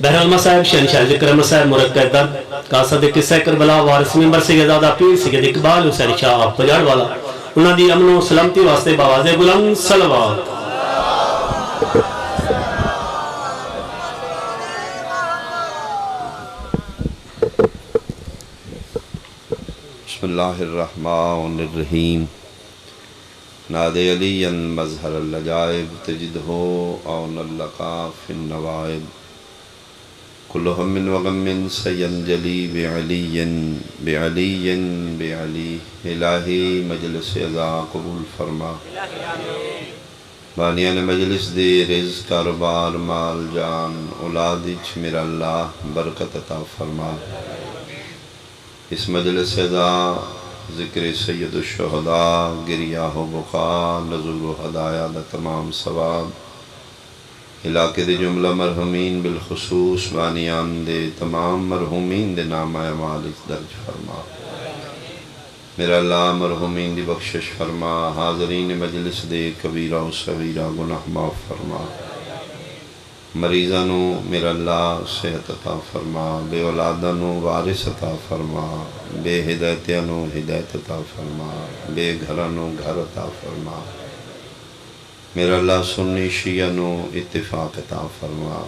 بہرحال صاحب شہنشاہ ذکر صاحب مرکز در قاصد قصہ کربلا وارث ممبر سیدادہ پیر سید اقبال حسین شاہ پجاڑ والا انہاں دی امن و سلامتی واسطے باواز بلند صلوات۔ بسم اللہ الرحمن الرحیم۔ نادے علی مظہر اللجائب تجدہ اون اللقا فی النوائب کل ہم وغم سینجلی بعلی بعلی بعلی الہی مجلس عزا قبول فرما، بانیان مجلس دے رزق کاروبار مال جان اولادچ میرا اللہ برکت عطا فرما۔ اس مجلس عزا ذکر سید الشہداء گریہ و بقا نزول و ہدایہ دا تمام ثواب علاقے دے جملہ مرحومین بالخصوص بانیان دے تمام مرحومین دے نام مالک درج فرما۔ میرا اللہ مرحومین دی بخشش فرما، حاضرین مجلس دے کبیرہ و صغیرہ گناہ معاف فرما، مریضانو میرا اللہ صحت عطا فرما، بے اولادانو وارث عطا فرما، بے ہدایتیانو ہدایت عطا فرما، بے گھرانو گھر عطا فرما، میرا اللہ سنی شیعانو اتفاق عطا فرما،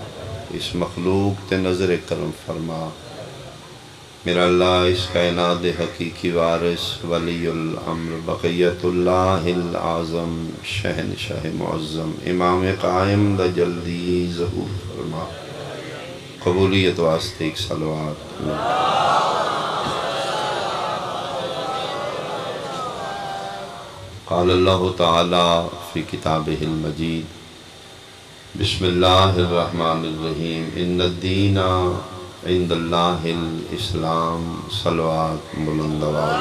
اس مخلوق تے نظر کرم فرما، میرا اللہ اس کائنات حقیقی وارث ولی الامر بقیت اللہ العظم شہنشاہ معظم امام قائم دا جلدی ظہور فرما، قبولیت واسطے ایک صلوات۔ قال اللہ تعالی فی کتابہ المجید بسم اللہ الرحمن الرحیم ان الدین عند اللہ الاسلام صلوات بلند آواز۔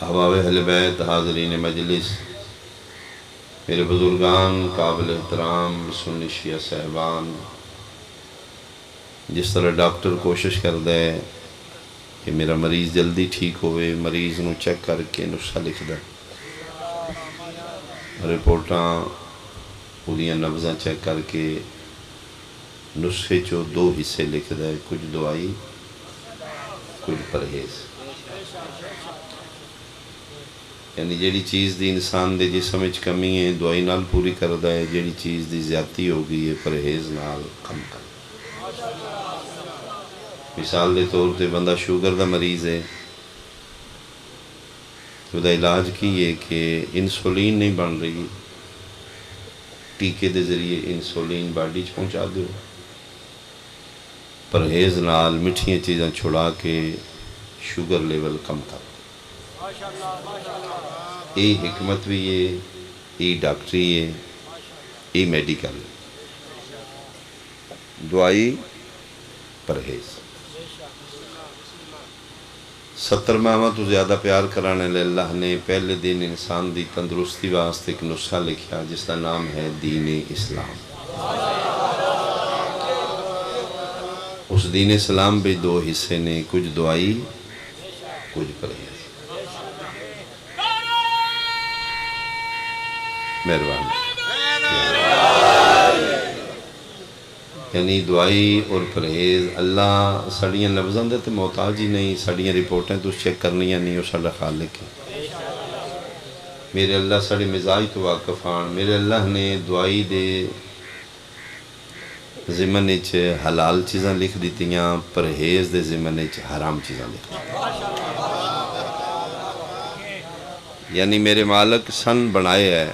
احباب اہل بیت، حاضرین مجلس، میرے بزرگان، قابل احترام سنی شیعہ صاحبان، جس طرح ڈاکٹر کوشش کر دے کہ میرا مریض جلدی ٹھیک ہوئے، مریض نو چیک کر کے نسخہ لکھ دے، رپورٹاں پوریاں نبضاں چیک کر کے نسخے چو دو حصے لکھ دے، کچھ دعائی کچھ پرہیز۔ یعنی جیڑی چیز دی انسان دے جسم وچ کمی ہے دعائی نال پوری کر دے، جیڑی چیز دی زیادتی ہو گئی ہے پرہیز نال کم کر۔ مثال دے طور تے بندہ شوگر دا مریض ہے تو دا علاج کی ہے کہ انسولین نہیں بن رہی، ٹیکے دے ذریعے انسولین باڈی چ پہنچا دو، پرہیز نال مٹھیاں چیزاں چھڑا کے شوگر لیول کم کر۔ یہ حکمت بھی ہے، یہ ڈاکٹری ہے، یہ میڈیکل ہے، دعائی پرہیز۔ 70 ماہاں تو زیادہ پیار کرانے لے اللہ نے پہلے دن انسان دی تندرستی واسطے ایک نسخہ لکھیا جس کا نام ہے دین اسلام۔ اس دین اسلام بھی دو حصے نے، کچھ دعائی کچھ پرہیز۔ مہربانی، یعنی دعائی اور پرہیز اللہ ساڑیاں لفظاں دے تے محتاج ہی نہیں، ساڑیاں رپورٹیں تو چیک کرنیاں نہیں، وہ ساڑا خالق ہے۔ میرے اللہ ساڑے مزاج تو واقفان، میرے اللہ نے دعائی دے ضمن اچ حلال چیزاں لکھ دیتیاں، پرہیز دے ضمن اچ حرام چیزاں لکھ دیتیاں۔ یعنی میرے مالک سن بنائے ہے،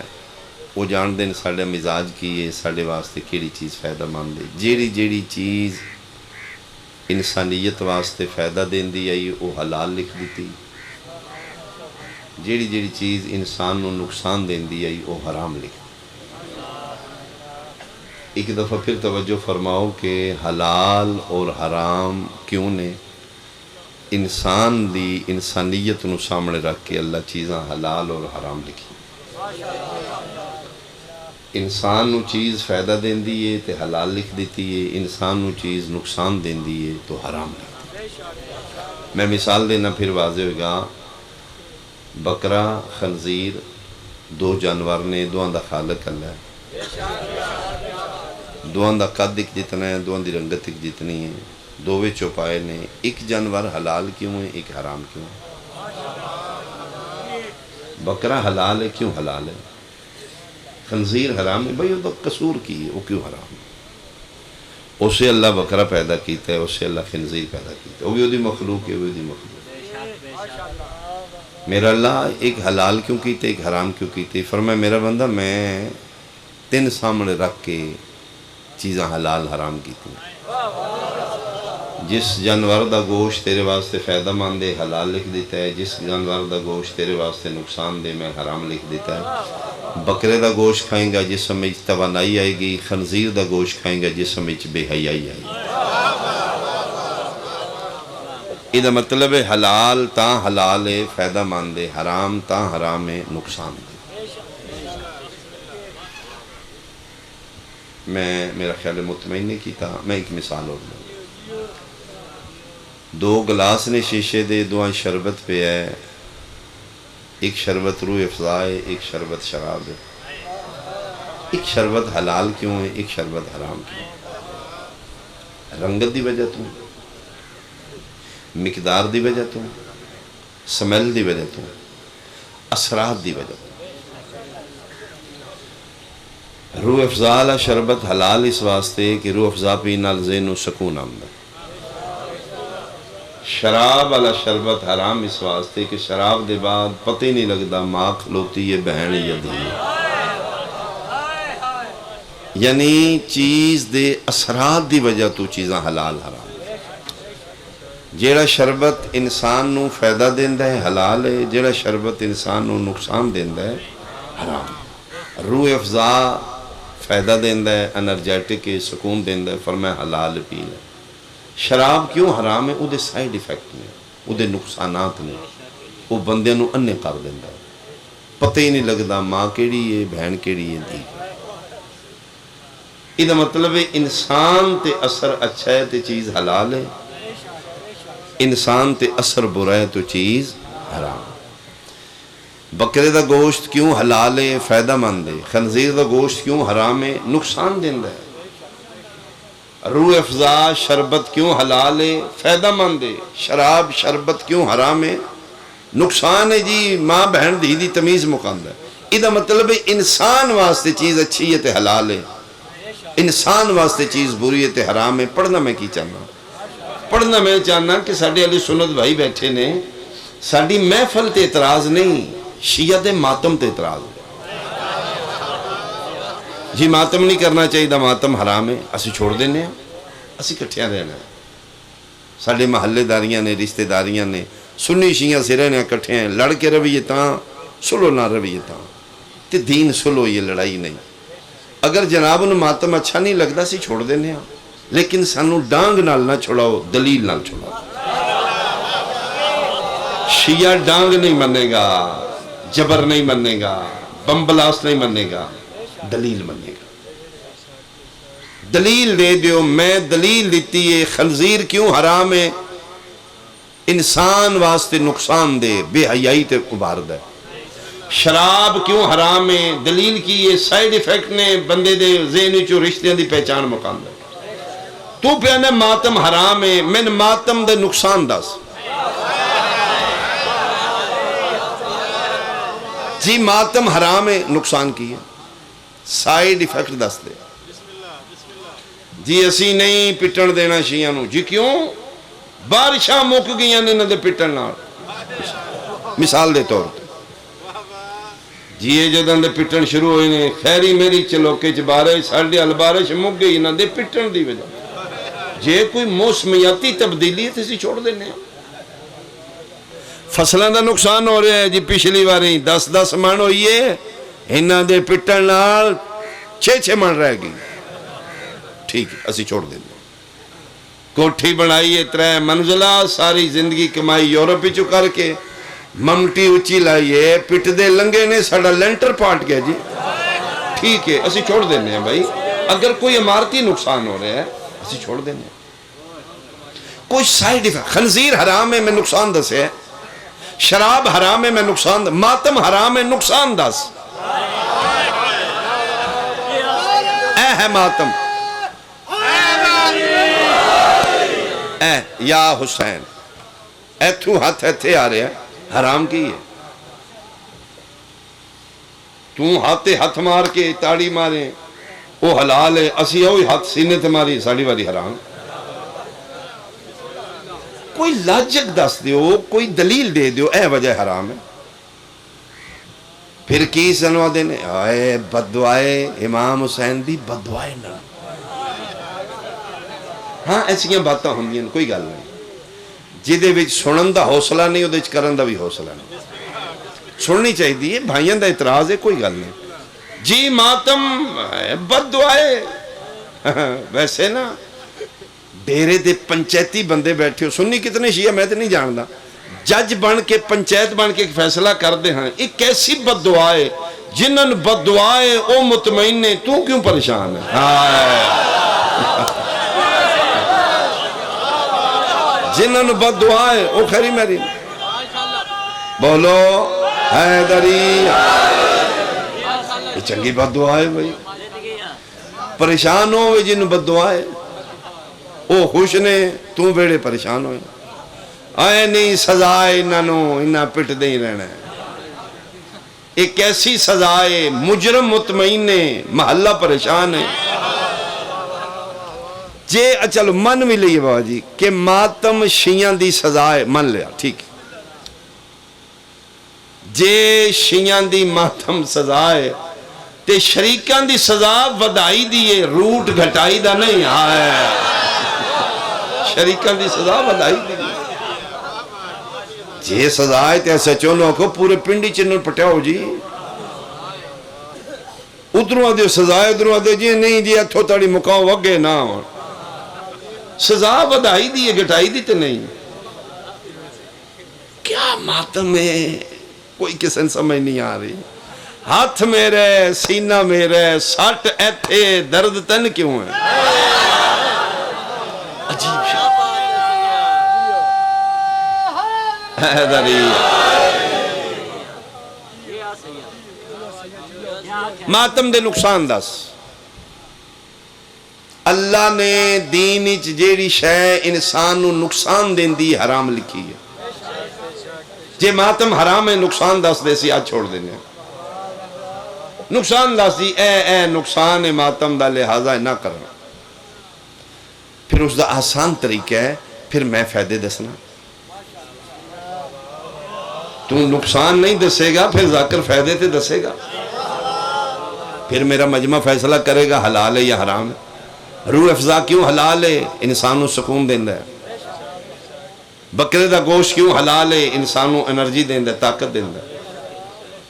وہ جان دیں ساڑھے مزاج کی ہے، ساڑھے واسطے کیڑی چیز فائدہ مند ہے، جیڑی چیز انسانیت واسطے فائدہ دین دی آئی وہ حلال لکھ دیتی، جیڑی چیز انسان نو نقصان دین دی آئی وہ حرام لکھ دی۔ ایک دفعہ پھر توجہ فرماؤ کہ حلال اور حرام کیوں نے؟ انسان دی انسانیت نو سامنے رکھ کے اللہ چیزاں حلال اور حرام لکھی۔ انسان نو چیز فائدہ دین دیئے تے حلال لکھ دیتی ہے، انسان نو چیز نقصان دین دیئے تو حرام لکھ دیتی۔ میں مثال دینا پھر واضح ہوگا، بکرا، خنزیر دو جانور نے، دوہاں دا خالق اللہ ہے، دوہاں دا قد ایک جتنا ہے، دوہاں دی رنگت ایک جتنی ہے، دو وچوں پائے نے، ایک جانور حلال کیوں ہے، ایک حرام کیوں ہے؟ بکرا حلال ہے، کیوں حلال ہے؟ خنزیر حرام ہے، بھئی وہ تو قصور کی ہے، وہ کیوں حرام ہے؟ اسے اللہ بکرا پیدا کیتا ہے، اسے اللہ خنزیر پیدا کیتا ہے، وہ بھی وہ دی مخلوق ہے، وہ بھی وہ دی مخلوق ہے۔ میرا اللہ ایک حلال کیوں کیتے، ایک حرام کیوں کیتے؟ فرمایا میرا بندہ میں تین سامنے رکھ کے چیزاں حلال حرام کیتی ہیں۔ جس جانور دا گوشت تیرے واسطے فائدہ مند ہے حلال لکھ دیتا ہے، جس جانور دا گوشت تیرے واسطے نقصان دے میں حرام لکھ دیتا ہے۔ بکرے دا گوشت کھائیں گا جسم میں توانائی آئے گی، خنزیر دا گوشت کھائیں گا جسم میں بے حیائی آئے گی۔ یہ مطلب ہے حلال تا حلال ہے فائدہ مند ہے، حرام تا حرام ہے نقصان ہے۔ میرا خیال مطمئن نہیں کیتا، میں ایک مثال اور لوں۔ دو گلاس نے شیشے دے، دوہاں شربت پہ ہے، ایک شربت روح افزا ہے، ایک شربت شراب ہے۔ ایک شربت حلال کیوں ہے، ایک شربت حرام کیوں ہے؟ رنگت دی وجہ تو، مقدار دی وجہ تو، سمیل دی وجہ تو، اثرات دی وجہ تو۔ روح افزا والا شربت حلال اس واسطے کہ روح افزا پینا ذہن و سکون آمدہ۔ شراب والا شربت حرام اس واسطے کہ شراب دے بعد پتہ ہی نہیں لگتا ماں کھلوتی ہے بہن یا دھی، یعنی چیز دے اثرات دی وجہ تو چیزاں حلال حرام۔ جیڑا شربت انسان نو فائدہ دیندہ ہے حلال ہے، جیڑا شربت انسان نو نقصان دیندہ ہے حرام۔ روح افزا فائدہ دیندہ ہے، انرجیٹک ہے، سکون دیندہ ہے، فرمایا حلال پی لے۔ شراب کیوں حرام ہے؟ وہ دے سائیڈ ایفیکٹ نے، وہ دے نقصانات نے، وہ بندے نو انے کر دیندہ ہے، پتہ ہی نہیں لگتا ماں کیڑی ہے بہن کیڑی ہے دھی۔ یہ مطلب ہے انسان تے اثر اچھا ہے تے چیز حلال ہے، انسان تے اثر برا ہے تو چیز حرام۔ بکرے دا گوشت کیوں حلال ہے فائدہ مند ہے، خنزیر دا گوشت کیوں حرام ہے نقصان دیندہ ہے۔ روح افزا شربت کیوں حلال ہے فائدہ مند ہے، شراب شربت کیوں حرام ہے نقصان ہے جی، ماں بہن دی دی تمیز مقاندہ ہے۔ یہ مطلب ہے انسان واسطے چیز اچھی ہے تے حلال ہے، انسان واسطے چیز بری ہے تے حرام ہے۔ پڑھنا میں کی چاہنا، پڑھنا میں چاہنا کہ ساڑھے علی سنت بھائی بیٹھے نے، ساڑھی محفل تے اعتراض نہیں، شیعہ دے ماتم تے اعتراض ہے جی۔ ماتم نہیں کرنا چاہیے دا ماتم حرام ہے، اسی چھوڑ دینے ہیں، اسی کٹھیاں رہنا ہے۔ ساڑھے محلے داریاں نے، رشتہ داریاں نے، سنی شیعہ سے رہنے کٹھے ہیں، لڑ کے رویے تاں سلو نہ رویے تاں تے دین سلو، یہ لڑائی نہیں۔ اگر جناب انہوں ماتم اچھا نہیں لگتا سی چھوڑ دینے ہیں، لیکن سانو ڈانگ نال نہ چھوڑاؤ، دلیل نال چھوڑاؤ۔ شیعہ ڈانگ نہیں منے گا، جبر نہیں منے گا، بمبلاس نہیں منے گا، دلیل منے گا۔ دلیل دے دیو، میں دلیل دیتی ہے خنزیر کیوں حرام ہے، انسان واسطے نقصان دے، بے حیائی تے ابارد ہے۔ شراب کیوں حرام ہے، دلیل کی یہ سائیڈ ایفیکٹ نے بندے دے ذہنی چو رشتے دی پہچان مقام دے۔ تو پیانے ماتم حرام ہے، میں ماتم دے نقصان دس جی، ماتم حرام ہے نقصان کی ہے، سائیڈ ایفیکٹ دس دے جی۔ اسی نہیں پٹن دینا شیعہ نو جی، کیوں؟ بارشاں مک گئیاں نے نہ دے پٹن نال، مثال دے طور تے جی یہ جدن دے پٹن شروع ہوئے نے، خیری میری چلوکے چ بارش، ساڑھے ال بارش مک گئی نہ دے پٹن دی وجہ، جے کوئی موسمیاتی تبدیلی ہے تو اسی چھوڑ دینے ہیں۔ فصلوں دا نقصان ہو رہا ہے جی، پچھلی باری 10 من ہوئی ہے، انہاں دے پٹن نال 6 من رہ گئی، ٹھیک ہے اسی چھوڑ دینے۔ کوٹھی بنائی ہے 3 منزلہ، ساری زندگی کمائی یورپ ہی کر کے، ممٹی اچھی لائیے، پٹ دے لنگے نے ساڑھا لینٹر پاٹ گیا جی، ٹھیک ہے اسی چھوڑ دینے ہیں بھائی۔ اگر کوئی عمارتی نقصان ہو رہا ہے اسی چھوڑ دینے ہیں۔ کوئی سائیڈ ایفیکٹ، خنزیر حرام ہے میں نقصان دس ہے، شراب حرام ہے میں نقصان دس، ماتم حرام ہے نقصان دس، ہے ماتم، اے یا حسین، ایتھو ہاتھ ایتھے آ رہے ہیں، حرام کی ہے؟ تو ہاتھ مار کے تاڑی مارے وہ حلال ہے، اسی ہوئی ہاتھ سینے تے ماری ساڑی واری حرام۔ کوئی لاجک دس دیو، کوئی دلیل دے دیو اے وجہ حرام ہے۔ پھر کی سنوا دینے آئے بددعائے امام حسین دی بددعائے نہ، ہاں ایسیاں باتاں ہوندیاں کوئی گل نہیں، جدے وچ سنن دا حوصلہ نہیں وہ کرن دا بھی حوصلہ نہیں، سننی چاہیے، بھائیاں دا اعتراض ہے، کوئی گل نہیں جی ماتم بددعائے۔ ویسے نا ڈیرے دے پنچایتی بندے بیٹھے ہو، سنی کتنے شیعہ میں تو نہیں جاندا، جج بن کے پنچایت بن کے ایک فیصلہ کر دے ہیں، ایک ایسی بددعائے جنن بددعائے او مطمئن نے، تو کیوں پریشان ہے؟ جنن بددعائے او خیری میری بولو حیدری، یہ چنگی بددعائے بھائی، پریشان ہوئے جن بددعائے او خوش نے، تو بیڑے پریشان ہوئے، آئے نہیں سزائے انہوں انہاں پٹ دے ہی رہنا ہے، ایک ایسی سزائے مجرم مطمئن نے، محلہ پریشان ہے۔ جے چلو من بھی لئیے بابا جی کہ ماتم شیعہ دی سزائے من لیا ٹھیک، جے شیعہ دی ماتم سزائے تے شریکان دی سزا ودائی دیئے، روٹ گھٹائی دا نہیں آئے، شریکان دی سزا ودائی دیئے، جے سزائے تے ایسے چونوں کو پورے پنڈی چنن پٹیاؤ جی، ادھروں دیو سزائے ادھروں دیو جی نہیں جی اتھو تاڑی مکاؤ وگے نا، سزا ودائی دیئے گھٹائی دیتے نہیں، کیا ماتم ہے کوئی کسن سمجھ نہیں آ رہی، ہاتھ میرے سینہ میرے ساٹھ ایتھے درد تن کیوں ہے، عجیب شاہ حیدری۔ ماتم دے نقصان دس، اللہ نے دین اچ جیڑی شے انسان نو نقصان دین دی حرام لکھی ہے، جے ماتم حرام ہے نقصان دس دے سی آج چھوڑ دینے، نقصان دس دی اے نقصان ہے ماتم دا لہذا نہ کرنا، پھر اس دا آسان طریقہ ہے، پھر میں فائدے دسنا، تو نقصان نہیں دسے گا پھر ذاکر فائدے تے دسے گا، پھر میرا مجمع فیصلہ کرے گا حلال ہے یا حرام ہے، روح افزا کیوں حلال ہے، انسانوں سکون دیندہ ہے، بکرے دا گوشت کیوں حلال ہے، انسانوں انرجی دیندہ ہے، طاقت دیندہ ہے،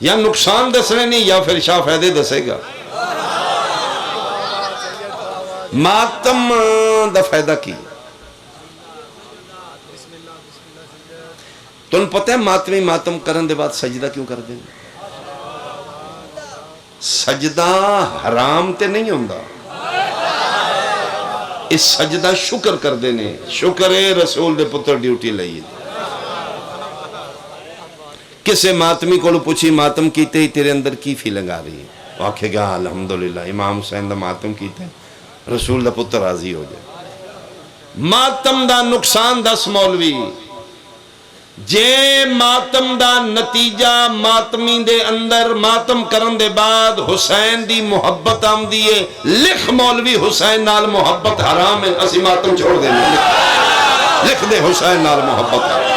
یا نقصان دسنے نہیں یا پھر شاہ فائدے دسے گا، ماتم دا فائدہ کی، تن پتہ ہے ماتمی ماتم کرن دے بعد سجدہ کیوں کر دیں؟ سجدہ حرام تے نہیں ہوندہ، اس سجدہ شکر کر دینے، شکر رسول دے پتر ڈیوٹی لئی، کسے ماتمی کو پوچھی ماتم کیتے ہی تیرے اندر کی فیلنگ آ رہی ہے، وہ آکھے گا الحمدللہ امام حسین دا ماتم کیتے رسول دا پتر راضی ہو جائے۔ ماتم دا نقصان دس مولوی، جے ماتم دا نتیجہ ماتمی دے اندر ماتم کرن دے بعد حسین دی محبت آم دیئے، لکھ مولوی حسین نال محبت حرام ہے، اسی ماتم چھوڑ دینے، لکھ دے حسین نال محبت حرام،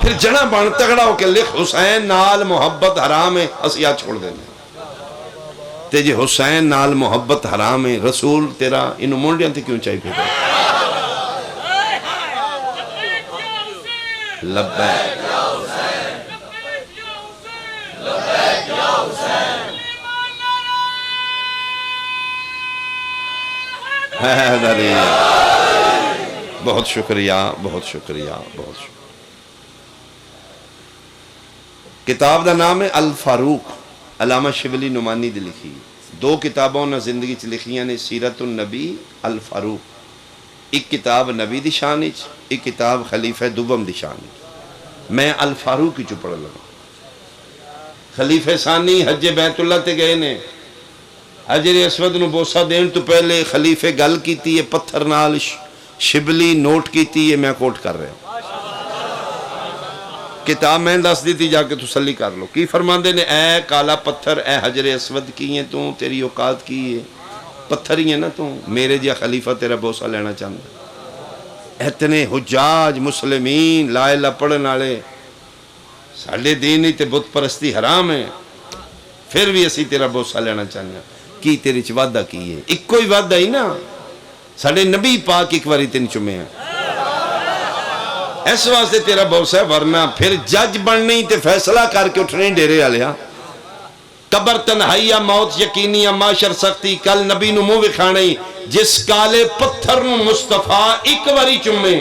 پھر جنہ بان تگڑا ہو کہ لکھ حسین نال محبت حرام ہے، اسی آج چھوڑ دینے، تے جے حسین نال محبت حرام ہے، رسول تیرا انہوں مونڈیاں تھے کیوں چاہیے پھر لبیک یا حسین، لبیک یا حسین، حیدری، بہت شکریہ بہت شکریہ بہت شکریہ۔ کتاب دا نام ہے الفاروق، علامہ شبلی نعمانی دی لکھی، دو کتابوں نے زندگی چ لکھیاں نے، سیرت النبی الفاروق، ایک کتاب نبی دی شانچ، ایک کتاب خلیفہ دوم دی شانچ، میں الفاروق کی چو پڑھ لگا، خلیفہ ثانی حج بیت اللہ تے گئے نے، حجر اسود نو بوسا دین تو پہلے خلیفے گل کیتی ہے پتھر نال شبلی نوٹ کیتی ہے میں کوٹ کر رہا ہوں کتاب میں دس دیتی جا کے تسلی کر لو کی فرماندے نے اے کالا پتھر اے حجر اسود کی ہے تو تیری اوقات کی ہے پتھر ہی ہے نا تو میرے جا خلیفہ تیرا بوسا لینا چاہتا اتنے حجاج مسلمین لا الہ پڑھن والے ساڈے دین ہی تے بت پرستی حرام ہے پھر بھی اسی تیرا بوسا لینا چاہتے ہیں کی تیرے چ وعدہ کی ہے ایک کوئی وعدہ ہی نا ساڈے نبی پاک ایک باری تین چومے ہیں اس واسطے تیرا بوسا ہے ورنہ پھر جج بننی تے فیصلہ کر کے اٹھنے ڈیرے والے قبر تنہائیا موت یقینیا معاشر سختی کل نبی نو منہ وکھانے جس کالے پتھر نو مصطفیٰ ایک باری چومے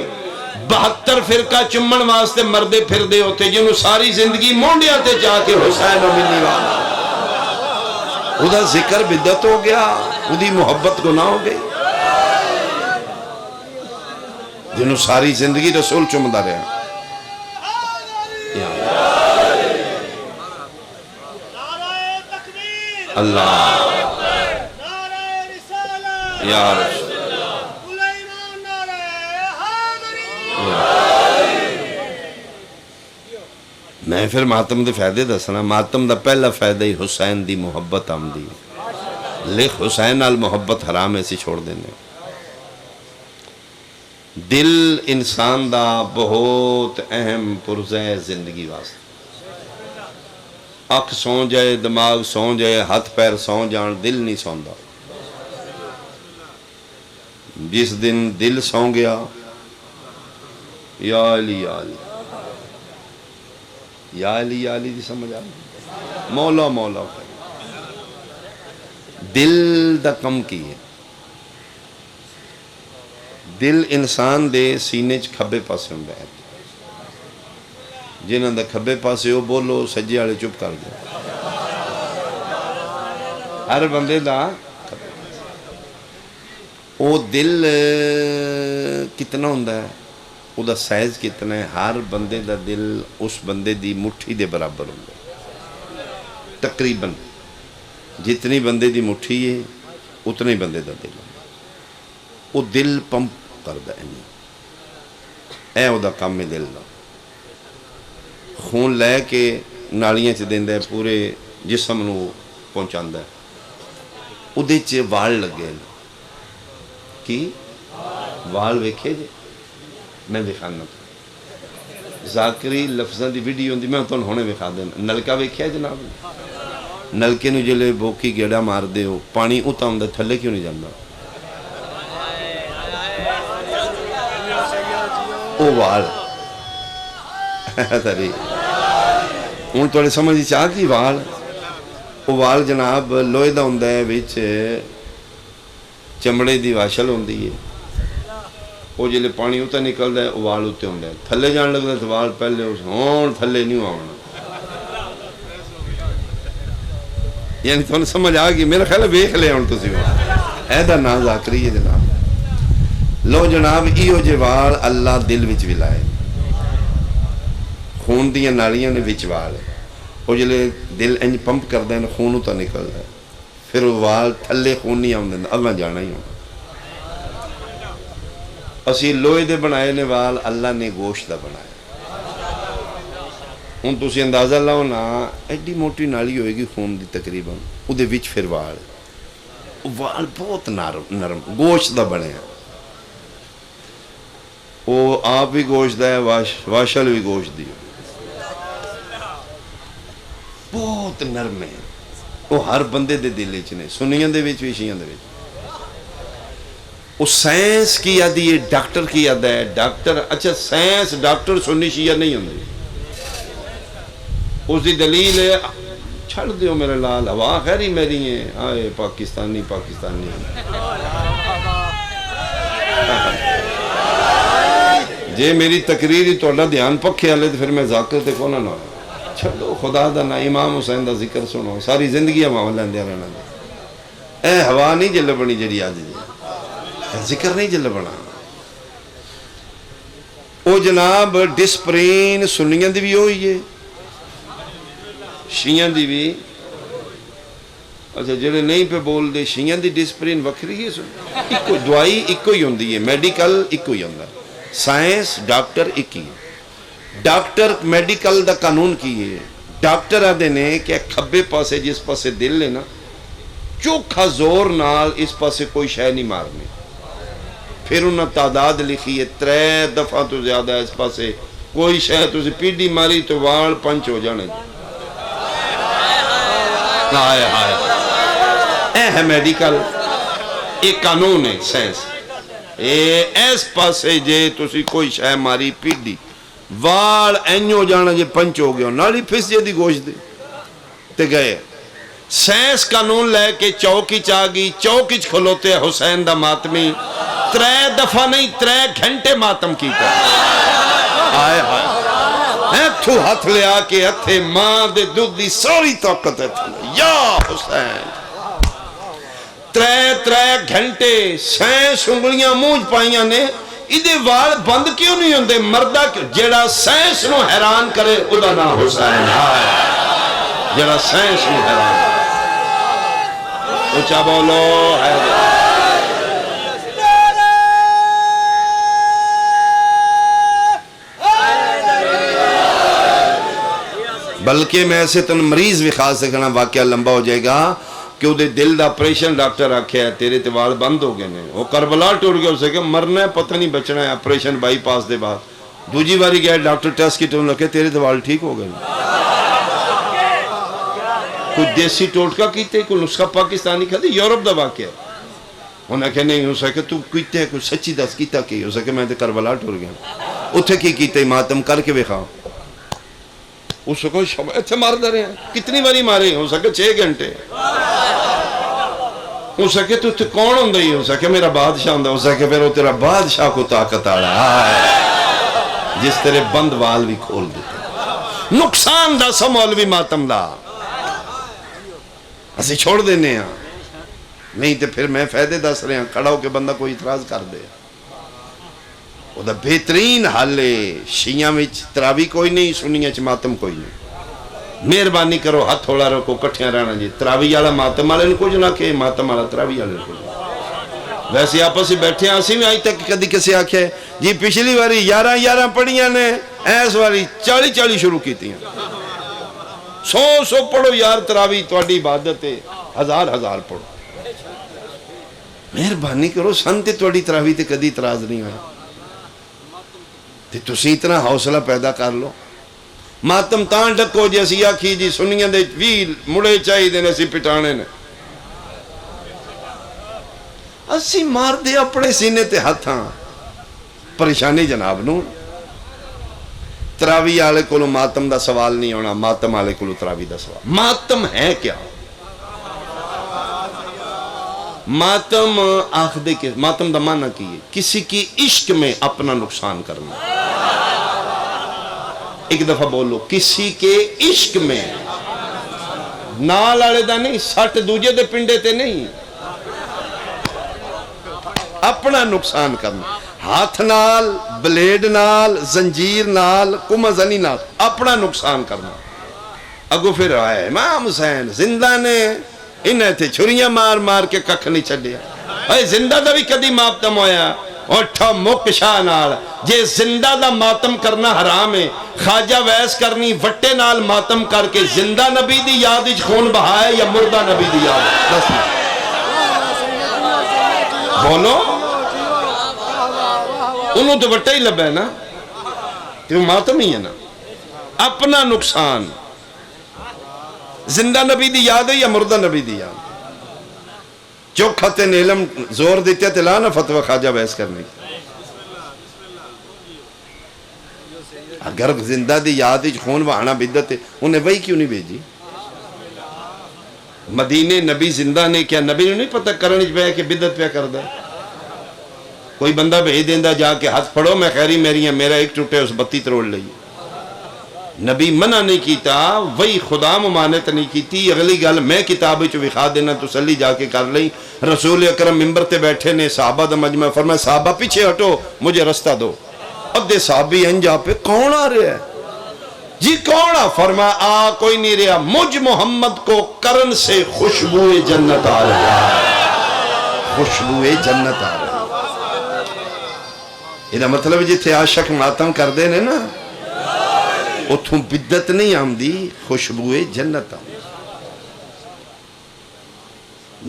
72 فرقہ چمن واسطے مردے پھر دے ہوتے جنہوں ساری زندگی مونڈیا تے جا کے حسین و ملی والا او دا ذکر بدعت ہو گیا او دی محبت گناہ ہو گئی جنہوں ساری زندگی رسول چمدہ رہے ہیں اللہ یا رسول میں پھر ماتم دے فائدے دسنا ماتم دا پہلا فائدہ ہی حسین دی محبت آمدی لکھ حسین نال محبت حرام ایسی چھوڑ دینے دل انسان دا بہت اہم پرزہ زندگی واسطے اکھ سون جائے دماغ سون جائے ہاتھ پیر سون جان دل نہیں سون دا جس دن دل سون گیا یا علی یا علی یا علی یا علی دی سمجھ آئی مولا مولا دل دا کم کی ہے دل انسان دے سینے چ کھبے پاسے ہوں بیٹھ جنہاں دا کھبے پاسے ہو بولو سجے والے چپ کر دو ہر بندے دا او دل کتنا ہوندا ہے او دا سائز کتنا ہے ہر بندے دا دل اس بندے دی مٹھی دے برابر ہوندا ہے تقریباً جتنی بندے دی مٹھی ہے اتنے ہی بندے دا دل او دل پمپ کردا ہے اے او دا کام ہے دل دا خون لے کے نالیاں چ دیندا ہے پورے جسم نو پہنچاندا ہے او دے چ وال لگے کی وال ویکھے جے میں دکھانا ذاکری لفظاں دی ویڈیو ہوندی میں تانوں ہونے دکھا دینا نلکا ویکھیا جناب نلکے نو جلے بوکی گیڑا مار دے ہو پانی اوتا ہوندا تھلے کیوں نہیں جاندا او وال ساری ہن تھوڑے سمجھ چاہ کی وال او وال جناب لوہے دا ہوندا ہے وچ چمڑے دی واشل ہوندی ہے وہ جلے پانی اتنا نکلتا ہے وال اتنے ہوتا ہے تھلے جان لگتا ہے تو وال پہلے ہون تھلے نہیں آنا یعنی تمہیں سمجھ آ گئی میرا خیال ہے ویکھ لے ہوں تسی ایدا نا ذاکری ہے جناب لو جناب ایو جے وال اللہ دل وچ بھی لائے خون دیاں نالیاں نے وچ وال وہ جلے دل انج پمپ کردا ہے خون اتنا نکلتا ہے پھر وال تھلے خون نہیں آؤندے اللہ جانا ہی ہونا اسی لوہے دے بنائے نے وال اللہ نے گوشت دا بنایا ہن تسی اندازہ لاؤ نا ایڈی موٹی نالی ہوئے گی خون دی تقریباً او دے وچ پھر وال بہت نرم گوشت دا بنیا او آپ بھی گوشت دا ہے واشل بھی گوشت دی بہت نرم ہے وہ ہر بندے دے دل وچ نے سنیاں دے وچ بھی شیعاں دے وچ وہ سائنس کی یاد ہے ڈاکٹر کی یاد ہے ڈاکٹر اچھا سائنس ڈاکٹر سنی شیعہ نہیں ہوندی اس دی دلیل ہے چھڑ دیو میرے لال ہوا خیری میری ہے آئے پاکستانی پاکستانی جے میری تقریر ہی توڑا دھیان پکھے آلے تو پھر میں ذاکر تے کونا نہ چھڑو خدا دا نا امام حسین دا ذکر سنو ساری زندگی ہم لیندے رہنا اے ہوا نہیں جل بنی جڑی آج جی ذکر نہیں جل بنا او جناب ڈسپرین سنیاں دی بھی ہوئی ہے شیعاں دی بھی اچھا جڑے نہیں پہ بول دے شیعہ دی ڈسپلن وکری ہے ایکو دوائی ایکو ہی ہوندی ہے میڈیکل ایکو ہی ہوندا سائنس ڈاکٹر ایک ہی ڈاکٹر میڈیکل دا قانون کی ہے ڈاکٹر آدھے نے کہ کھبے پاسے جس پاسے دل ہے نا چوکھا زور نال اس پاسے کوئی شے نہیں مارنی پھر انہاں تعداد لکھی ہے 3 دفعہ تو زیادہ اس پاسے کوئی شے تو پیڈی ماری تو وال پنچ ہو جانے ہائے ہائے اے ہے میڈیکل ایک قانون ہے سائنس اس پاسے جے تسی کوئی شے ماری پیڈی وال این ہو جانا جے پنچ ہو گیا نالی پھس جے دی گوشت دے تے گئے سائنس قانون لے کے چوکی چاگی چوکی کھلوتے حسین دا ماتمی 3 دفعہ نہیں 3 گھنٹے ماتم کی کر آئے آئے تو ہاتھ لے آکے ہتھے ماں دے دودھ دی ساری طاقت ہے یا حسین 3 گھنٹے سائنس انگلیاں مونج پائیاں نے ادھے وال بند کیوں نہیں ہوندے مردہ کیوں جیڑا سائنس نو حیران کرے ادا نا حسین آئے جیڑا سائنس نو حیران اچھا بولو بلکہ میں ایسے تن مریض بھی خاص سکنا واقعہ لمبا ہو جائے گا کہ وہ دل دا آپریشن ڈاکٹر آکھیا ہے تیرے تے وال بند ہو گئے نے وہ کربلا ٹوٹ گیا اسے کہ مرنا ہے پتہ نہیں بچنا ہے آپریشن بائی پاس دے بعد دوجی باری گیا ڈاکٹر ٹیسٹ کی ٹون لکھے تیرے تے وال ٹھیک ہو گئے کوئی دیسی ٹوٹکا کیتے کوئی نسخہ پاکستانی کھا دے یورپ دا واقعہ انہیں کہ نہیں ہو سکے تو کیتے ہیں کوئی سچی دس کیتا کی ہو سکے میں تے کربلا ٹوٹ گیا اتھے کی کیتے ماتم کر کے بکھاؤ اس کو ایتھے مار دے رہے ہیں کتنی باری مارے ہو سکے 6 گھنٹے ہو سکے تو کون ہوں ہی ہو سکے میرا بادشاہ ہوں ہو سکے پھر وہ تیرا بادشاہ کو طاقت آ رہا ہے جس تیرے بند وال بھی کھول دیتے نقصان دا سا مولوی ماتم دا اسی چھوڑ دینے ہیں نہیں تو پھر میں فائدے دس رہے ہیں کھڑا ہو کے بندہ کوئی اعتراض کر دے وہ دا بہترین حل ہے شیعہ میں تراوی کوئی نہیں سنیہ چ ماتم کوئی نہیں مہربانی کرو ہاتھ تھوڑا رکھو کٹھیاں رہنا جی تراوی والا ماتم والے نے کچھ نہ کہ ماتم والا تراوی والے نے کچھ ویسے آپس ہی بیٹھے ہیں اسی میں آج تک کدی کسی آکھے جی پچھلی واری 11 پڑھیاں نے ایس واری 40 شروع کی تھی 100 پڑھو یار تراوی تواڈی عبادت ہے 1000 پڑھو مہربانی کرو سن تے تواڈی تراوی تے کدی اعتراض نہیں ہویا تے تسی اتنا حوصلہ پیدا کر لو ماتم تاں ڈکو جی اسی آکھی جی سنیاں دے ویل مڑے چاہی دے اسی پٹانے نے اسی مار دے اپنے سینے تے ہاتھاں پریشانی جناب نو تراوی آلے کولو ماتم دا سوال نہیں ہونا ماتم آلے کولو تراوی دا سوال ماتم ہے کیا ماتم آخ دے کے ماتم دا معنی کی ہے کسی کی عشق میں اپنا نقصان کرنا ایک دفعہ بولو کسی کے عشق میں نال آلے دا نہیں سٹ دوجے دے پنڈے تے نہیں اپنا نقصان کرنا ہاتھ نال بلیڈ نال زنجیر نال کمزنی نال اپنا نقصان کرنا اگو پھر آئے امام حسین زندہ نے انہیں تھے چھریاں مار کے ککھ نہیں چھڑیا اے زندہ دا بھی کدی ماتم ہویا اٹھا مک شاہ نال جے زندہ دا ماتم کرنا حرام ہے خواجہ ویس کرنی وٹے نال ماتم کر کے زندہ نبی دی یاد اچ خون بہائے یا مردہ نبی دی یاد بولو انہوں تو وٹے ہی لب ہے نا کہ وہ ماتم ہی ہے نا اپنا نقصان زندہ نبی دی یاد ہے یا مردہ نبی دی یاد جو خطے نے علم زور دیتے تھے لانا فتوہ خواجہ بحث کرنے اگر زندہ دی یاد ہے خون وہانا بدت ہے انہیں وہی کیوں نہیں بھیجی مدینے نبی زندہ نے کیا نبی نے نہیں پتہ کرنج پہ کہ بدت پہ کر دے کوئی بندہ بھیج دیندہ جا کے ہاتھ پڑھو میں خیری میری ہیں میرا ایک ٹوٹے اس بتی تروڑ لئی نبی منع نہیں کیتا وہی خدا ممانت نہیں کیتی اگلی گل میں کتابی چو وکھا دینا تسلی جا کے کر لئی رسول اکرم ممبر تے بیٹھے نے صحابہ دا مجمع فرمایا صحابہ پیچھے ہٹو مجھے رستہ دو اب دے صحابی انجا پہ کون آ رہے ہیں جی کون ہے؟ فرمایا کوئی نہیں رہا، مجھ محمد کو کرن سے خوشبو جنت آ رہا ہے، خوشبو جنت آ رہا ہے۔ یہ مطلب جتھے عاشق ماتم کر دے نے نا اتھوں بدت نہیں آمدی، خوشبو جنت آمدی۔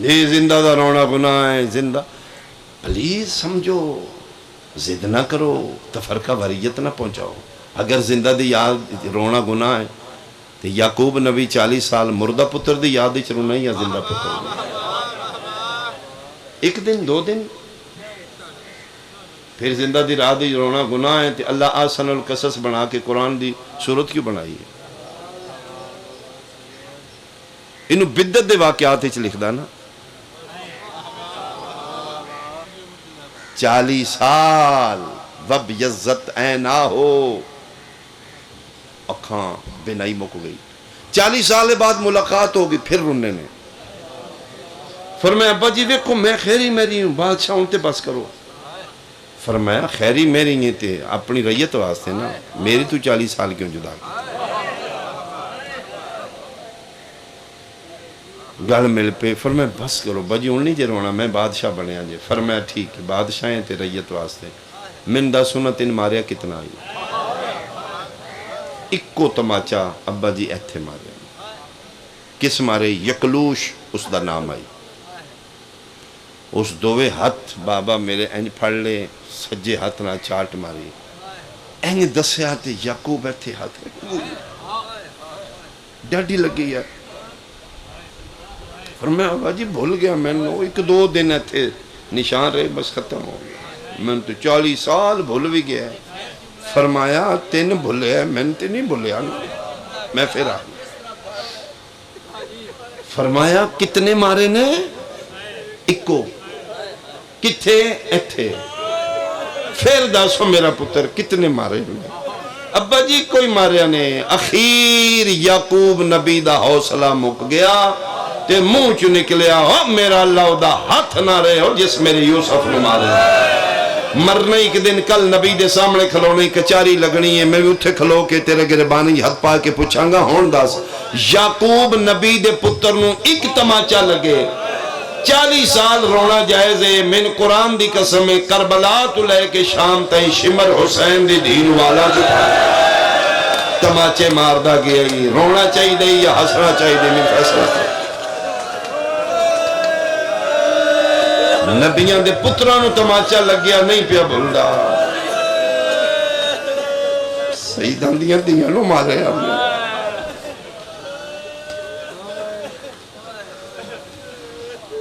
یہ زندہ دا رونا گناہ ہے، زندہ پلیز سمجھو، زد نہ کرو، تفرقہ واریت نہ پہنچاؤ۔ اگر زندہ دی یاد رونا گناہ ہے تو یعقوب نبی 40 سال مردہ پتر دی یاد ہی رونا یا زندہ پتر دی؟ ایک دن دو دن پھر زندہ دی رات دی رونا گناہ ہے تو اللہ آسن القصص بنا کے قرآن دی صورت کیوں بنائی ہے؟ انہوں بدت دے واقعات ہی لکھ دا نا 40 سال وب یزت اینا ہو، اکھاں بینائی مک گئی، 40 سال بعد ملاقات ہوگی، پھر رونے نے فرمایا ابا جی دیکھو میں خیری میری ہوں، بادشاہ انتے بس کرو۔ فرمایا خیری میری ہیں تے اپنی ریت واسطے نا، میری تو 40 سال کیوں جدا کی؟ گل مل پہ فرمایا بس کرو بجی ہوں نہیں جے رونا، میں بادشاہ بنیا جے۔ فرمایا ٹھیک ہے بادشاہ ہیں تے ریت واسطے، من دا سنت ان ماریا کتنا آئی؟ اکو تماچا ابا جی ایتھے مارے، کس مارے؟ یکلوش اس دا نام آئی، اس دوے ہاتھ بابا میرے اینج پھڑ لے، سجے ہاتھ نہ چاٹ ماری، اینج دسے آتے یعقوب ایتھے ہاتھ ڈاڈی لگی ہے۔ فرمایا ابا جی بھول گیا میں نے، ایک دو دن ایتھے نشان رہے بس ختم ہو گیا، میں تو 40 سال بھول بھی گیا ہے۔ فرمایا تین بھولے ہے، میں نے نہیں بھولیا نا، میں پھر آ گیا۔ فرمایا کتنے مارے نے؟ اکو، کتھے؟ ایتھے۔ پھر داسو میرا پتر کتنے مارے نے؟ ابا جی کوئی ماریا نے۔ اخیر یعقوب نبی دا حوصلہ مک گیا تے منہ چ نکلیا ہو میرا اللہ دا ہاتھ نہ رہے ہو جس میرے یوسف نو مارے۔ مرنا ایک دن کل نبی دے سامنے کھلونے کچاری لگنی ہے، میں بھی اتھے کھلو کے تیرے گربانی ہاتھ پا کے پوچھاں گا ہون داس یعقوب نبی دے پتر نو ایک تماچا لگے، 40 سال رونا جائز ہے۔ من قرآن دی قسم کربلا تو لے کے شام تائیں شمر حسین دی دین والا جو تماچے ماردہ گیا ہی، رونا چاہی دے یا ہسنا چاہی دے میں فیصلہ کریں۔ نبیاں دے پترانو تماچا لگیا نہیں پیا بھولدا، سیدان دیاں دیاں نو مارے ہم نے۔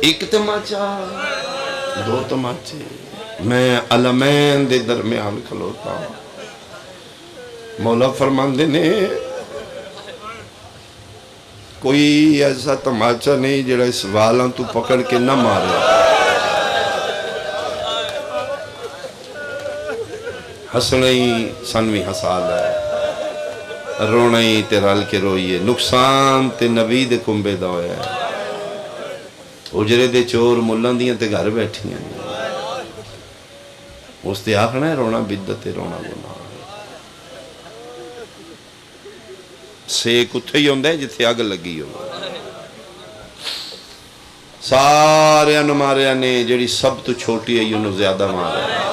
ایک تماچا دو تماچے، میں علمین دے درمیان کھلوتا ہوں۔ مولا فرماندے نے کوئی ایسا تماچا نہیں جڑا اس والاں تو پکڑ کے نہ مارے۔ ہسنئی سنوی حسال ہے، رونئی تے رل کے روئیے، نقصان تے نبی دے کمبے دا ہویا ہے۔ اجرے دے چور ملان دیاں تے گھر بیٹھی ہیں، اس تے آخنا ہے رونا بدت تے رونا گناہ۔ سیک اتھے ہی ہوندہ ہے جتھے آگ لگی ہو۔ سارے انمارے نے جڑی سب تو چھوٹی ہے یونو زیادہ مارا ہے،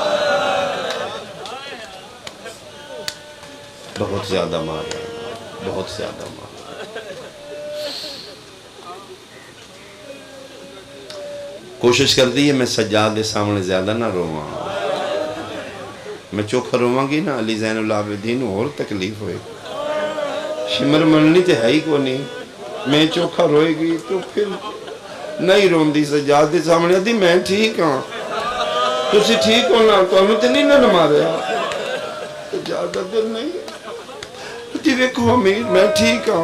بہت زیادہ مارا ہے، بہت زیادہ مارا ہے۔ کوشش کر دی ہے میں سجاد دے سامنے زیادہ نہ رواں، میں چوکھا رواں گی نا علی زین العابدین اور تکلیف ہوئے، شمر مننی تے ہے ہی کو نہیں، میں چوکھا روئے گی تو پھر نہیں رون دی سجاد دے سامنے دی میں ٹھیک ہاں، تسی ٹھیک ہونا تو ہمیں تے نہیں نہ مارے ہاں، سجاد دل نہیں تی ویکھو امیر میں ٹھیک ہوں۔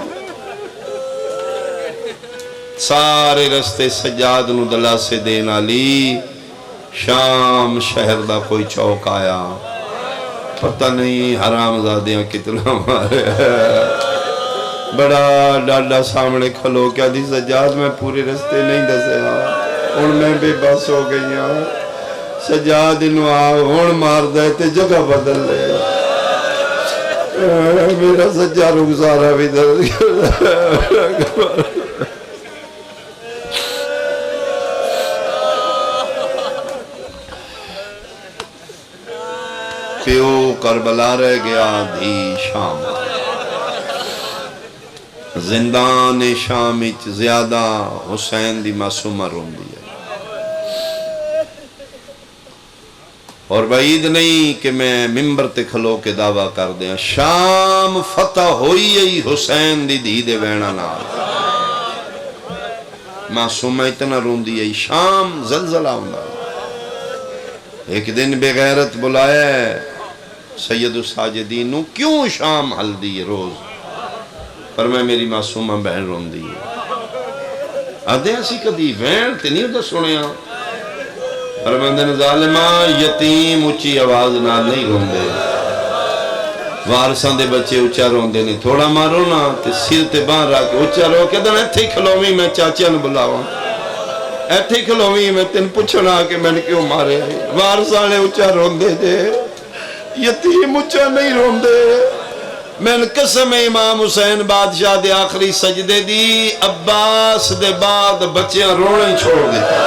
سارے رستے سجاد نو دلا سے دینا لی، شام شہر دا کوئی چوک آیا، پتہ نہیں حرام زادیاں کتنا مارے، بڑا ڈاڈا سامنے کھلو کیا دی سجاد میں پورے رستے نہیں دسے ہاں، ان میں بے بس ہو گئی ہاں، سجاد انو آن مار دے تے جگہ بدل لے، میرا سچا رخسارا بھی درد پیو کربلا رہ گیا، دھی شام زندان شام وچ زیادہ حسین دی معصومہ روندی ہے، اور بعید نہیں کہ میں ممبر تے کھلو کے دعویٰ کر دیا شام فتح ہوئی ہے حسین دی دھی دے وینا نال، معصومہ اتنا روندی ہے، شام زلزلہ ہوندا۔ ایک دن بے غیرت بلایا ہے سید الساجدین نو، کیوں شام حل دی روز؟ پر میں میری معصومہ بہن روندی ہے، آدھے اسی کدی بہن تے نہیں ہوتا سنیا، فرماندن ظالمہ یتیم اچھی آواز نال نہیں روندے، وارثاں دے بچے اچھا روندے نہیں، تھوڑا مارو نا تے سر تے باہر رکھ کے اچھا رو کہ دن ایتھے کھلوویں میں چاچیاں نوں بلاواں، ایتھے کھلوویں میں تین پوچھنا کہ میں نے کیوں مارے، وارثاں نے اچھا روندے جے، یتیم اچھا نہیں روندے۔ میں قسم امام حسین بادشاہ دے آخری سجدے دی، عباس دے بعد بچیاں رونے چھوڑ دیتا،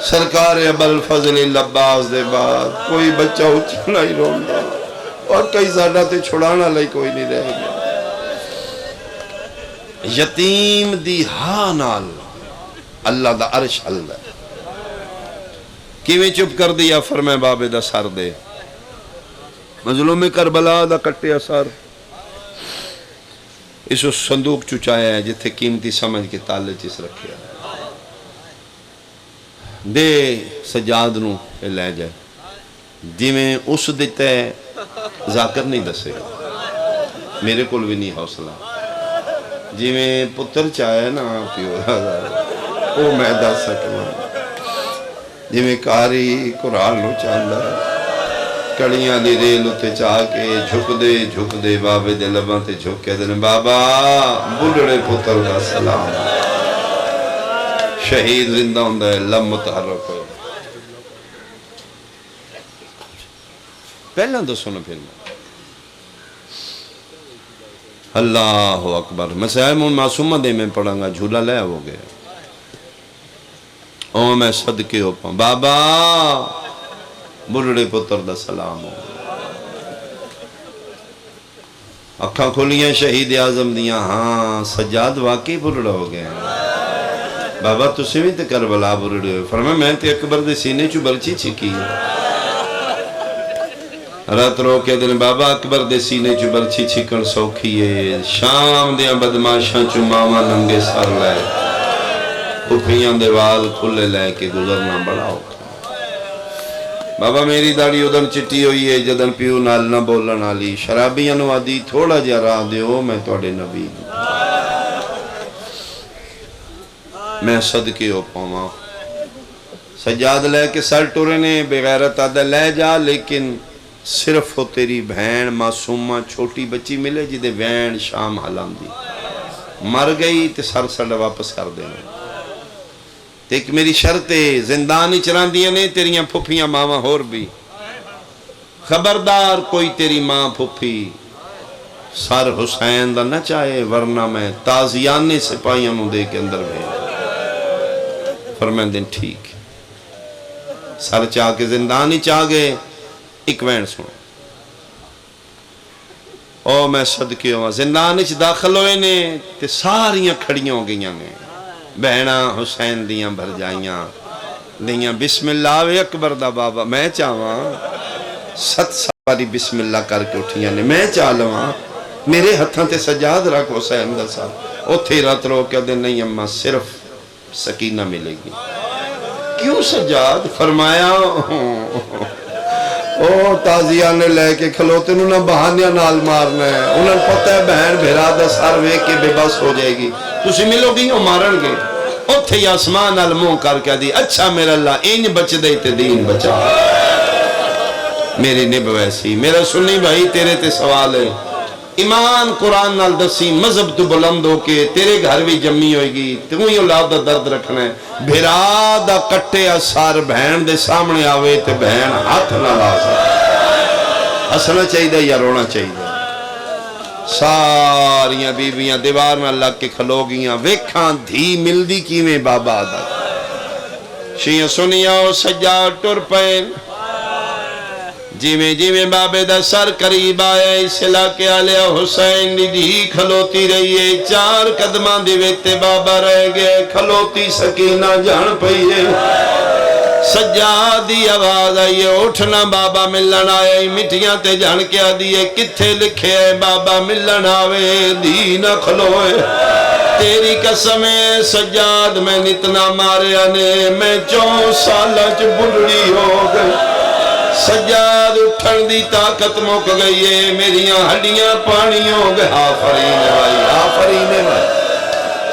سرکار ابوالفضل العباس دے بعد کوئی بچہ اچھا نہیں روندا، اور کئی ساڈا تے چھڑانا لئی کوئی نہیں رہ گیا۔ یتیم دی ہاں نال اللہ دا عرش ہلدا، کیویں چپ کر دیا؟ فرمائے بابے دا سر دے، مظلوم کربلا دا کٹیا سر، اس صندوق چچایا ہے جتھے قیمتی سمجھ کے تالے چیز رکھیا ہے، دے سجاد نو لے جائے، جی میں اس دیتا ہے ذاکر نہیں دسے گا، میرے کول بھی نہیں حوصلہ، جی میں پتر چاہے نا پیو او میں دس سکنا، جی میں کاری قرآن نو چاہتا ہے، کڑیاں دی ریل اتے چاہ کے جھک دے بابے دے لباں تے جھک کے دن بابا بڑھڑے پتر دا سلام، شہید زندہ ہوندہ ہے، لم متحرک ہوئے۔ پہلا تو سنو پھر میں اللہ اکبر، میں صاحب معصومہ دے میں پڑھاں گا، جھولا لے ہو گیا، او میں صدقے ہو پاؤں بابا بڑھڑے پتر دا سلام ہو، اکھاں کھولیاں شہید اعظم دیاں، ہاں سجاد واقعی بڑھڑا ہو گئے ہیں، بابا تسی بھی تے کربلا بڑھڑے ہوئے، فرمایا میں تے اکبر دے سینے چو برچی چھکی ہے، رات رو کے دن بابا اکبر دے سینے چو برچی چھکن سوکھی ہے، شام دیاں بدماشاں چو ماما ننگے سر لائے، پھپھیاں دے وال کھلے لے کے گزرنا بڑا ہوتا، بابا میری داڑھی ادن چٹی ہوئی ہے جدن پیو نال نہ بولن والی، شرابیاں نو آدھی تھوڑا جا راہ دیو میں تواڈے نبی میں صدقے ہو پاواں، سجاد لے کے سر ٹورے نے بغیرت آدھا لے جا، لیکن صرف ہو تیری بہن معصومہ چھوٹی بچی ملے جدے وین شام حلام دی، مر گئی تے سر سڑا واپس کر دینا، ایک میری شرط ہے زندان ہی چران دیا نے تیریاں پھپھیاں ماما ہور بھی، خبردار کوئی تیری ماں پھپھی سر حسین دا نہ چاہے، ورنہ میں تازیانے سپاہیاں نو دے کے اندر بھیج، فرمائیں دن ٹھیک، سر چاہ کے زندان ہی چاہ گئے، ایک وین سنو، او میں صدقے ہوا، زندان ہی داخل ہوئے نے تے ساریاں کھڑیاں ہو گئیاں نے، بہنا حسین دیاں بھر جائیاں دیاں، بسم اللہ وے اکبر دا بابا، میں چاہواں 7 سواری بسم اللہ کر کے اٹھیاں نے، میں چاہ لواں میرے ہتھاں تے سجاد رکھ حسین دا صاحب، اتھے رات رو کیا دن نہیں اماں صرف سکینہ ملے گی، کیوں سجاد؟ فرمایا او تازیہ نے لے کے کھلوتے انہوں نے بہانیاں نال مارنا ہے، انہوں نے پتہ ہے بہن بھیرا دا سر وے کے بے بس ہو جائے گی، تسی ملو گی ہو مارن گے، اتھے آسمان نال منہ کر کے دی، اچھا میرا اللہ انج بچ دے تے دین بچا، میری نب ویسی، میرا سنی بھائی تیرے تے سوال ہے، ایمان قرآن نال دسی مذہب تو بلند ہو کے تیرے گھر بھی جمی ہوئے گی، تو ہی اولاد دا درد رکھنا ہے، بھیرا دا کٹے اثار بہن دے سامنے آوے تے بہن ہاتھ نہ لا سکتا، ہسنا چاہیے یا رونا چاہیے؟ ساریاں بیویاں دیوار میں لگ کے کھلو گیاں ویکھاں دھی ملدی کیویں بابا دا شیئں سنیاں سجاد ٹر پین جیویں جیویں بابے دا سر قریب آیا اس علاقے آلیا حسین دی دھی کھلوتی رہیے 4 قدماں دی ویتے بابا رہ گئے کھلوتی سکینہ جان پئیے سجاد دی آواز آئیے اٹھنا بابا ملن آئے مٹیاں تے جان کیا دیئے کتھے لکھے ہے بابا ملن آوے دی نہ کھلوئے تیری قسم ہے سجاد میں نتنا مارے آنے میں 4 سالہ چ بڑھڑی ہو گئی سجاد اٹھن دی طاقت مک گئی ہے میریاں ہڈیاں پانی ہو گئے آفرین بھائی آفرین بھائی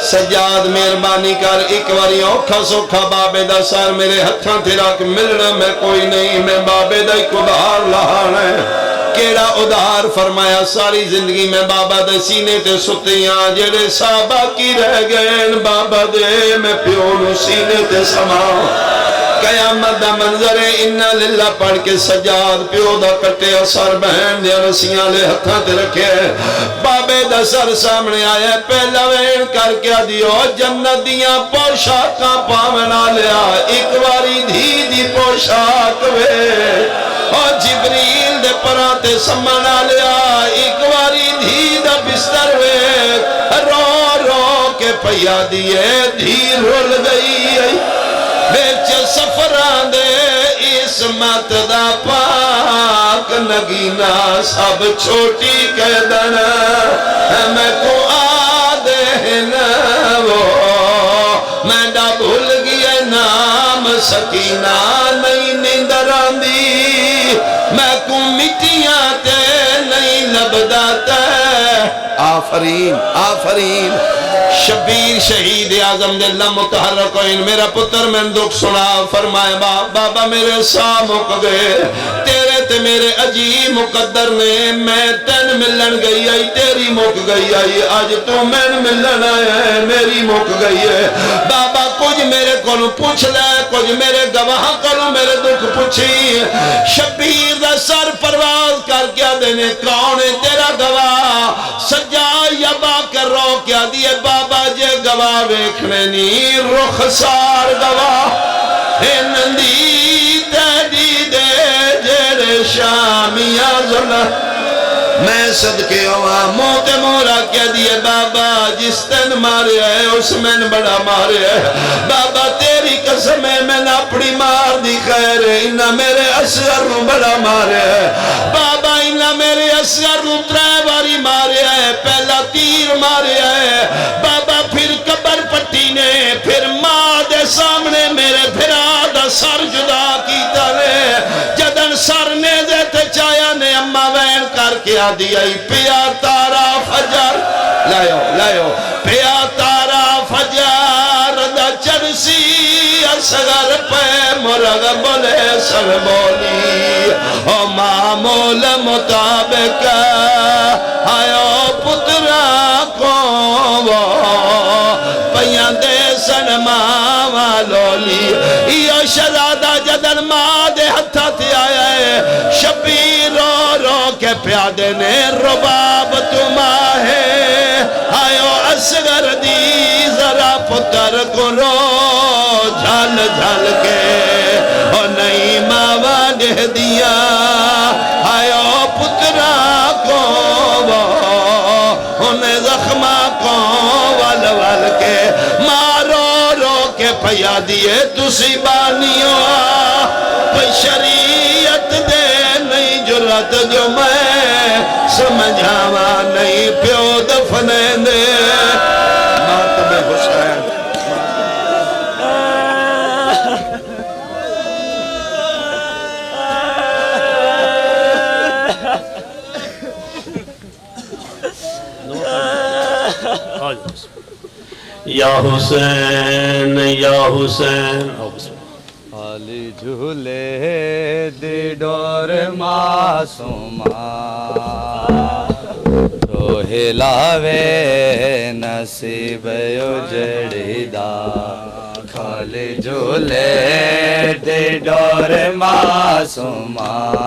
سجاد مہربانی کر ایک باری اوکھا سوکھا بابے دا سر میرے ہتھاں تے رکھ ملنا میں کوئی نہیں میں بابے دا ایک ادھار لہانا ہے کیڑا ادھار فرمایا ساری زندگی میں بابا دے سینے تے ستیاں جڑے صحابہ کی رہ گئے بابا دے میں پیونو سینے تے سماؤ قیامت دا منظر انہا للہ پڑھ کے سجاد پیو دا کٹے سر بہن دیا رسیاں لے ہتھاں تے رکھے بابے دا سر سامنے آیا پہلا وین کر کے دیو جنت دیاں پوشاکاں پامنا لیا ایک واری دھی دی پوشاک وے اور جبریل دے پراتے سمنا لیا ایک واری دھی دا بستر وے رو رو کے پیا دیئے دھی رول گئی بیچ سفران دے اسمت دا پاک نگینا سب چھوٹی قیدنا میں کو آدھے نو میں دا بھول گیا نام سکینہ نہیں نیندران دی میں کو مٹیاں تے نہیں لبداتا آفرین آفرین شبیر شہید اعظم دلہ متحرکوین میرا پتر میں دکھ سنا فرمائے بابا میرے ساہ مک گئے تیرے تے میرے عجیب مقدر نے میں تن ملن گئی آئی تیری مک گئی آئی آج تو میں ملن آیا ہے میری مک گئی ہے بابا کچھ میرے کولوں پوچھ لے کچھ میرے گواہ کولوں میرے دکھ پوچھی شبیر دا سر پرواز کر کیا دینے کون ہے تیرا گواہ سجا یا با کر رو کیا دیئے بابا جے گواہ ویکھنے نی رخسار گواہ نندی تیدی دے جیرے شامیاں ظلم میں صدقے ہوا موت مورا کیا دیئے بابا جس تن مارے ہے اس میں بڑا مارے ہے بابا تیری قسم ہے میں نہ اپنی مار دی خیر ہے انہا میرے اصغر نو بڑا مارے ہے بابا انہا میرے اصغر نو 3 باری مارے ہے پہلا تیر مارے ہے بابا پھر قبر پٹی نے پھر ماں دے سامنے میرے بھرا دا سر جدا کیتا نے جدن سر نے دیتے چایا نے اممہ وین کر کے آدھی پیا تارا فجر لائیو پیا تارا فجر دا چرسی اصغر پہ مرغ بولے سر بولی او معمول مطابق آیو پترا کو پیان دے سن ماما لولی یہ شہزادہ جدن ماں دے ہتھا تھی آیا ہے شبیر رو رو کے پیادے نے رباب تمہا ہے آئیو اصغر دی ذرا پتر کو رو جھل جھل کے اور نئی ماما دے دیا آئیو پترا کو انہیں زخمہ کو ول ول کے مارو رو کے پیا دیئے تسی بانیوں پہ شریعت دے نہیں جرات جو میں سمجھاوا نہیں پیو دفنے دے ماتم حسین یا حسین یا حسین علی جھولے دی ڈور معصومہ تو ہلاوے نصیب اجڑی دا علی جھولے دی ڈور معصومہ